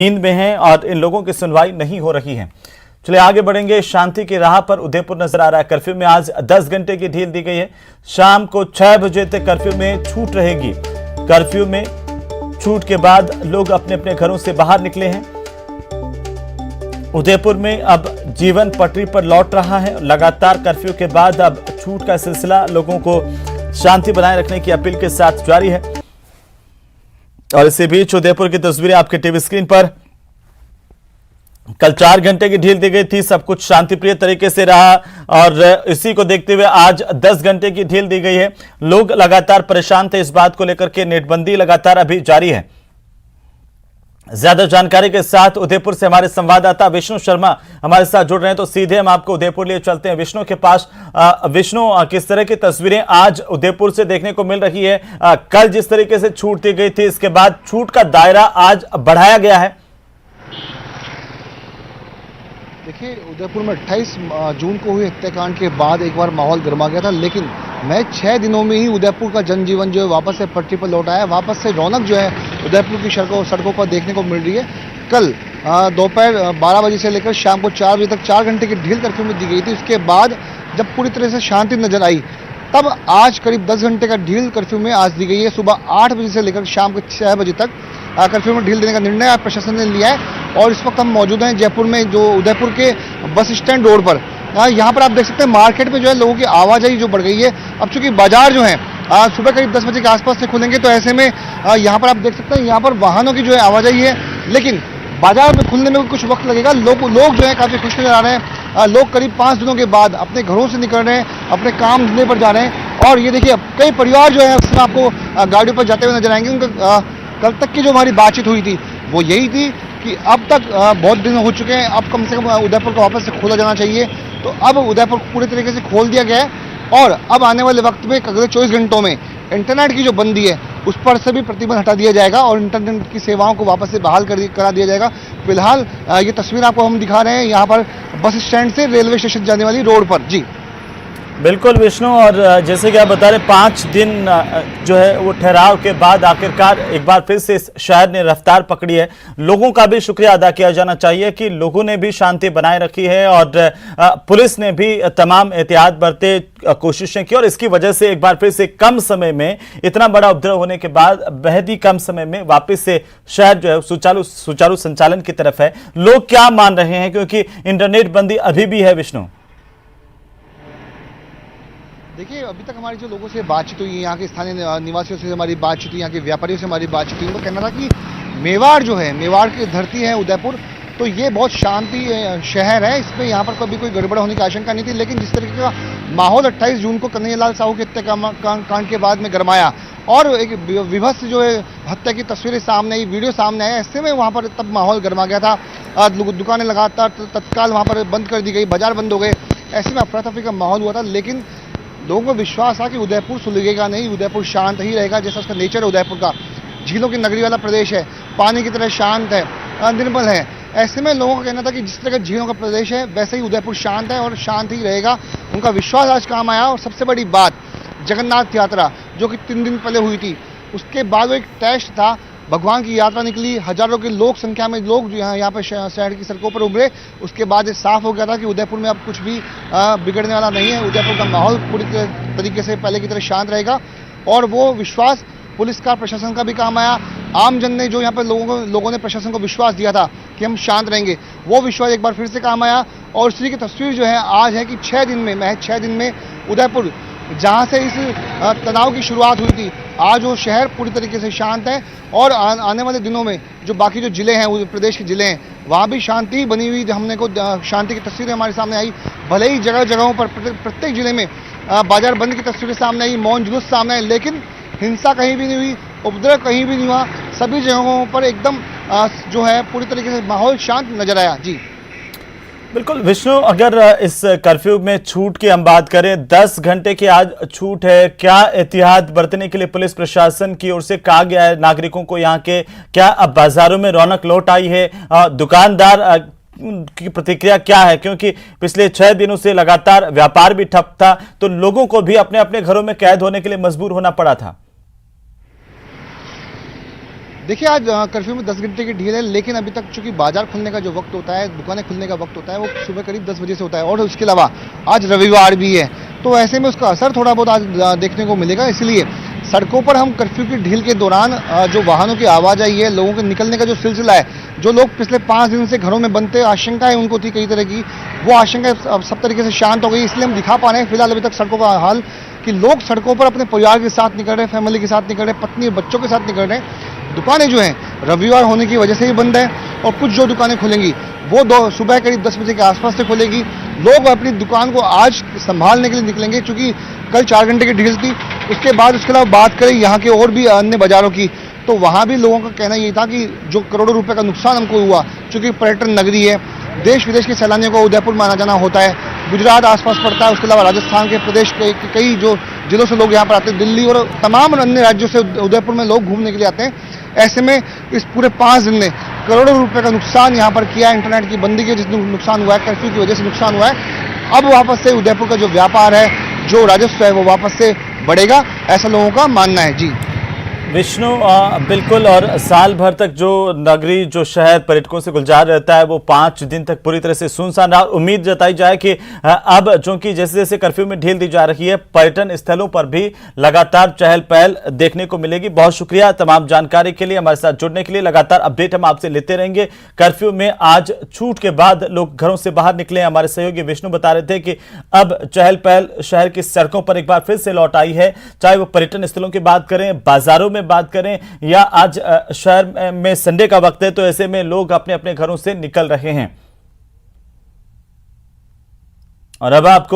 नींद में हैं और इन लोगों की सुनवाई नहीं हो रही है। चलिए आगे बढ़ेंगे। शांति की राह पर उदयपुर नजर आ रहा है। कर्फ्यू में आज 10 घंटे की ढील दी गई है। शाम को 6 बजे तक कर्फ्यू में छूट रहेगी। कर्फ्यू में छूट के बाद लोग अपने अपने घरों से बाहर निकले हैं। उदयपुर में अब जीवन पटरी पर लौट रहा है। लगातार कर्फ्यू के बाद अब छूट का सिलसिला लोगों को शांति बनाए रखने की अपील के साथ जारी है। और इसी बीच उदयपुर की तस्वीरें आपके टीवी स्क्रीन पर। कल 4 घंटे की ढील दी गई थी, सब कुछ शांतिप्रिय तरीके से रहा और इसी को देखते हुए आज 10 घंटे की ढील दी गई है। लोग लगातार परेशान थे इस बात को लेकर के। नेटबंदी लगातार अभी जारी है। ज्यादा जानकारी के साथ उदयपुर से हमारे संवाददाता विष्णु शर्मा हमारे साथ जुड़ रहे हैं, तो सीधे हम आपको उदयपुर लिए चलते हैं विष्णु के पास। विष्णु, किस तरह की तस्वीरें आज उदयपुर से देखने को मिल रही है? कल जिस तरीके से छूट दी गई थी, इसके बाद छूट का दायरा आज बढ़ाया गया है। देखिए, उदयपुर में 28 जून को हुए हत्याकांड के बाद एक बार माहौल गर्मा गया था, लेकिन मैं 6 दिनों में ही उदयपुर का जनजीवन जो है वापस से पटरी पर लौट आया। वापस से रौनक जो है उदयपुर की सड़कों पर देखने को मिल रही है। कल दोपहर 12 बजे से लेकर शाम को 4 बजे तक 4 घंटे की ढील कर्फ्यू में दी गई थी। उसके बाद जब पूरी तरह से शांति नजर आई, तब आज करीब 10 घंटे का ढील कर्फ्यू में आज दी गई है। सुबह 8 बजे से लेकर शाम को 6 बजे तक कर्फ्यू में ढील देने का निर्णय प्रशासन ने लिया है। और इस वक्त हम मौजूद हैं जयपुर में, जो उदयपुर के बस स्टैंड रोड पर। यहाँ पर आप देख सकते हैं मार्केट में जो है लोगों की आवाजाही जो बढ़ गई है। अब चूंकि बाजार जो है सुबह करीब 10 बजे के आसपास से खुलेंगे, तो ऐसे में यहाँ पर आप देख सकते हैं यहाँ पर वाहनों की जो है आवाजाही है, लेकिन बाजार में खुलने में कुछ वक्त लगेगा। लोग जो है काफी खुश नजर आ रहे हैं। लोग करीब 5 दिनों के बाद अपने घरों से निकल रहे हैं, अपने काम धंधे पर जा रहे हैं। और ये देखिए, कई परिवार जो है उसमें आपको गाड़ियों पर जाते हुए नजर आएंगे। उनका कल तक की जो हमारी बातचीत हुई थी वो यही थी कि अब तक बहुत दिन हो चुके हैं, अब कम से कम उदयपुर को वापस से खोला जाना चाहिए। तो अब उदयपुर पूरे तरीके से खोल दिया गया है और अब आने वाले वक्त में अगले 24 घंटों में इंटरनेट की जो बंदी है उस पर से भी प्रतिबंध हटा दिया जाएगा और इंटरनेट की सेवाओं को वापस से बहाल करा दिया जाएगा। फिलहाल ये तस्वीर आपको हम दिखा रहे हैं यहाँ पर बस स्टैंड से रेलवे स्टेशन जाने वाली रोड पर। जी बिल्कुल विष्णु, और जैसे कि आप बता रहे 5 दिन जो है वो ठहराव के बाद आखिरकार एक बार फिर से इस शहर ने रफ्तार पकड़ी है। लोगों का भी शुक्रिया अदा किया जाना चाहिए कि लोगों ने भी शांति बनाए रखी है और पुलिस ने भी तमाम एहतियात बरते कोशिशें की और इसकी वजह से एक बार फिर से कम समय में, इतना बड़ा उपद्रव होने के बाद बेहद ही कम समय में वापस से शहर जो है सुचारू संचालन की तरफ है। लोग क्या मान रहे हैं, क्योंकि इंटरनेट बंदी अभी भी है विष्णु? देखिए, अभी तक हमारी जो लोगों से बातचीत हुई, यहाँ के स्थानीय निवासियों से हमारी बातचीत हुई, यहाँ के व्यापारियों से हमारी बातचीत हुई, उनका कहना था कि मेवाड़ जो है, मेवाड़ की धरती है उदयपुर, तो ये बहुत शांति शहर है। इसमें यहाँ पर कभी कोई गड़बड़ होने की आशंका नहीं थी। लेकिन जिस तरीके का माहौल 28 जून को कन्हैयालाल साहू के हत्याकांड के बाद में गरमाया और एक विभत्स जो है हत्या की तस्वीरें सामने आई, वीडियो सामने आया, ऐसे में वहाँ पर तब माहौल गरमा गया था। दुकानें लगातार तत्काल वहाँ पर बंद कर दी गई, बाजार बंद हो गए। ऐसे में अफरा तफरी का माहौल हुआ था, लेकिन लोगों को विश्वास था कि उदयपुर सुलगेगा नहीं, उदयपुर शांत ही रहेगा। जैसा उसका नेचर है उदयपुर का, झीलों की नगरी वाला प्रदेश है, पानी की तरह शांत है, निर्मल है। ऐसे में लोगों का कहना था कि जिस तरह का झीलों का प्रदेश है वैसे ही उदयपुर शांत है और शांत ही रहेगा। उनका विश्वास आज काम आया। और सबसे बड़ी बात, जगन्नाथ यात्रा जो कि 3 दिन पहले हुई थी, उसके बाद वो एक टेस्ट था। भगवान की यात्रा निकली, हजारों की लोग संख्या में लोग यहाँ पर शहर की सड़कों पर उभरे। उसके बाद ये साफ हो गया था कि उदयपुर में अब कुछ भी बिगड़ने वाला नहीं है। उदयपुर का माहौल पूरी तरीके से पहले की तरह शांत रहेगा और वो विश्वास पुलिस का, प्रशासन का भी काम आया। आम जन ने जो यहाँ पर लोगों ने प्रशासन को विश्वास दिया था कि हम शांत रहेंगे, वो विश्वास एक बार फिर से काम आया। और उसी की तस्वीर जो है आज है कि 6 दिन में, महज 6 दिन में उदयपुर, जहाँ से इस तनाव की शुरुआत हुई थी, आज वो शहर पूरी तरीके से शांत है। और आने वाले दिनों में जो बाकी जो जिले हैं, प्रदेश के जिले हैं, वहाँ भी शांति बनी हुई। हमने को शांति की तस्वीरें हमारे सामने आई। भले ही जगहों पर प्रत्येक जिले में बाजार बंद की तस्वीरें सामने आई, मौन जुलूस सामने आई, लेकिन हिंसा कहीं भी नहीं हुई, उपद्रव कहीं भी नहीं हुआ। सभी जगहों पर एकदम जो है पूरी तरीके से माहौल शांत नजर आया। जी बिल्कुल विष्णु, अगर इस कर्फ्यू में छूट की हम बात करें, 10 घंटे की आज छूट है, क्या एहतियात बरतने के लिए पुलिस प्रशासन की ओर से कहा गया है नागरिकों को यहाँ के? क्या अब बाजारों में रौनक लौट आई है? दुकानदार की प्रतिक्रिया क्या है, क्योंकि पिछले 6 दिनों से लगातार व्यापार भी ठप था, तो लोगों को भी अपने अपने घरों में कैद होने के लिए मजबूर होना पड़ा था। देखिए आज कर्फ्यू में 10 घंटे की ढील है, लेकिन अभी तक चूंकि बाजार खुलने का जो वक्त होता है, दुकानें खुलने का वक्त होता है, वो सुबह करीब 10 बजे से होता है और उसके अलावा आज रविवार भी है, तो ऐसे में उसका असर थोड़ा बहुत आज देखने को मिलेगा। इसलिए सड़कों पर हम कर्फ्यू की ढील के दौरान जो वाहनों की आवाजाही है, लोगों के निकलने का जो सिलसिला है, जो लोग पिछले 5 दिन से घरों में बनते आशंकाएं उनको थी कई तरह की, वो आशंकाएं अब सब तरीके से शांत हो गई। इसलिए हम दिखा पा रहे हैं फिलहाल अभी तक सड़कों का हाल कि लोग सड़कों पर अपने परिवार के साथ निकल रहे हैं, फैमिली के साथ निकल रहे हैं, पत्नी और बच्चों के साथ निकल रहे हैं। दुकानें जो हैं रविवार होने की वजह से ही बंद है और कुछ जो दुकानें खुलेंगी वो सुबह करीब 10 बजे के आसपास से खुलेगी। लोग अपनी दुकान को आज संभालने के लिए निकलेंगे, क्योंकि कल 4 घंटे की ढील थी। उसके बाद उसके अलावा बात करें यहाँ के और भी अन्य बाजारों की, तो वहाँ भी लोगों का कहना ये था कि जो करोड़ों रुपए का नुकसान हमको हुआ, क्योंकि पर्यटन नगरी है, देश विदेश के सैलानियों को उदयपुर में आना जाना होता है, गुजरात आसपास पड़ता है, उसके अलावा राजस्थान के प्रदेश के कई जो जिलों से लोग यहाँ पर आते हैं, दिल्ली और तमाम अन्य राज्यों से उदयपुर में लोग घूमने के लिए आते हैं। ऐसे में इस पूरे 5 दिन में करोड़ों रुपए का नुकसान यहाँ पर किया है। इंटरनेट की बंदी के जिस नुकसान हुआ है, कर्फ्यू की वजह से नुकसान हुआ है, अब वापस से उदयपुर का जो व्यापार है, जो राजस्व है, वो वापस से बढ़ेगा, ऐसा लोगों का मानना है। जी विष्णु, बिल्कुल, और साल भर तक जो नगरी, जो शहर पर्यटकों से गुलजार रहता है, वो 5 दिन तक पूरी तरह से सुनसान रहा। उम्मीद जताई जाए कि अब चूंकि जैसे जैसे कर्फ्यू में ढील दी जा रही है, पर्यटन स्थलों पर भी लगातार चहल पहल देखने को मिलेगी। बहुत शुक्रिया तमाम जानकारी के लिए, हमारे साथ जुड़ने के लिए। लगातार अपडेट हम आपसे लेते रहेंगे। कर्फ्यू में आज छूट के बाद लोग घरों से बाहर निकले। हमारे सहयोगी विष्णु बता रहे थे कि अब चहल पहल शहर की सड़कों पर एक बार फिर से लौट आई है, चाहे वो पर्यटन स्थलों की बात करें, बाजारों में बात करें, या आज शहर में संडे का वक्त है, तो ऐसे में लोग अपने अपने घरों से निकल रहे हैं। और अब आपको